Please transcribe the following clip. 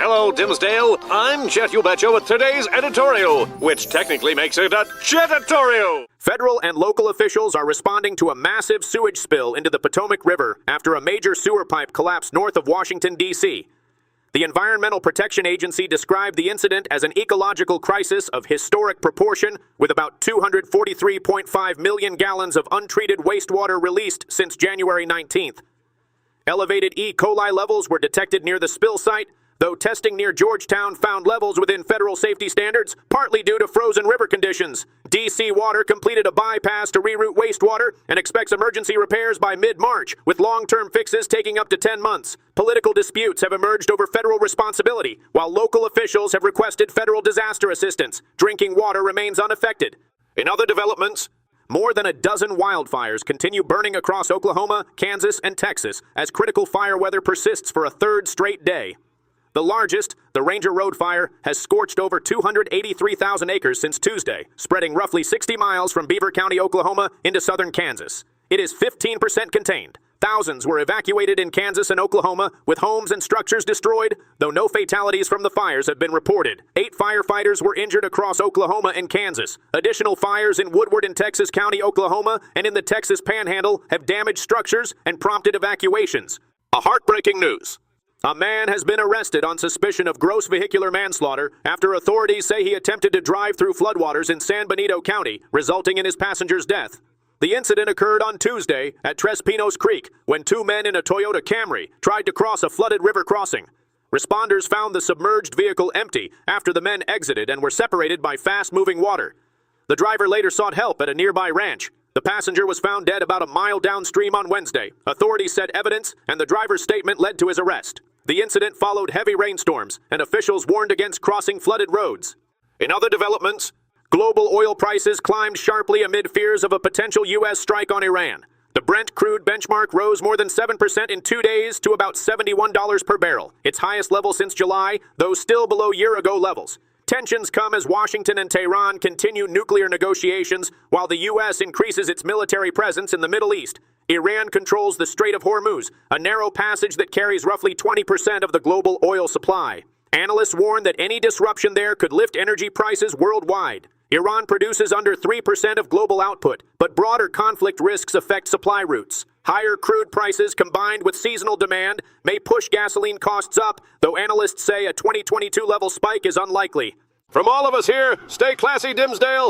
Hello, Dimsdale. I'm Jet You Betcha with today's editorial, which technically makes it a Jetatorial. Federal and local officials are responding to a massive sewage spill into the Potomac River after a major sewer pipe collapsed north of Washington, D.C. The Environmental Protection Agency described the incident as an ecological crisis of historic proportion, with about 243.5 million gallons of untreated wastewater released since January 19th. Elevated E. coli levels were detected near the spill site, though testing near Georgetown found levels within federal safety standards, partly due to frozen river conditions. D.C. Water completed a bypass to reroute wastewater and expects emergency repairs by mid-March, with long-term fixes taking up to 10 months. Political disputes have emerged over federal responsibility, while local officials have requested federal disaster assistance. Drinking water remains unaffected. In other developments, more than a dozen wildfires continue burning across Oklahoma, Kansas, and Texas as critical fire weather persists for a third straight day. The largest, the Ranger Road fire, has scorched over 283,000 acres since Tuesday, spreading roughly 60 miles from Beaver County, Oklahoma, into southern Kansas. It is 15% contained. Thousands were evacuated in Kansas and Oklahoma, with homes and structures destroyed, though no fatalities from the fires have been reported. 8 firefighters were injured across Oklahoma and Kansas. Additional fires in Woodward and Texas County, Oklahoma, and in the Texas Panhandle have damaged structures and prompted evacuations. A heartbreaking news. A man has been arrested on suspicion of gross vehicular manslaughter after authorities say he attempted to drive through floodwaters in San Benito County, resulting in his passenger's death. The incident occurred on Tuesday at Tres Pinos Creek when 2 men in a Toyota Camry tried to cross a flooded river crossing. Responders found the submerged vehicle empty after the men exited and were separated by fast-moving water. The driver later sought help at a nearby ranch. The passenger was found dead about a mile downstream on Wednesday. Authorities said evidence and the driver's statement led to his arrest. The incident followed heavy rainstorms, and officials warned against crossing flooded roads. In other developments, global oil prices climbed sharply amid fears of a potential U.S. strike on Iran. The Brent crude benchmark rose more than 7% in 2 days to about $71 per barrel, its highest level since July, though still below year-ago levels. Tensions come as Washington and Tehran continue nuclear negotiations, while the U.S. increases its military presence in the Middle East. Iran controls the Strait of Hormuz, a narrow passage that carries roughly 20% of the global oil supply. Analysts warn that any disruption there could lift energy prices worldwide. Iran produces under 3% of global output, but broader conflict risks affect supply routes. Higher crude prices combined with seasonal demand may push gasoline costs up, though analysts say a 2022 level spike is unlikely. From all of us here, stay classy, Dimsdale.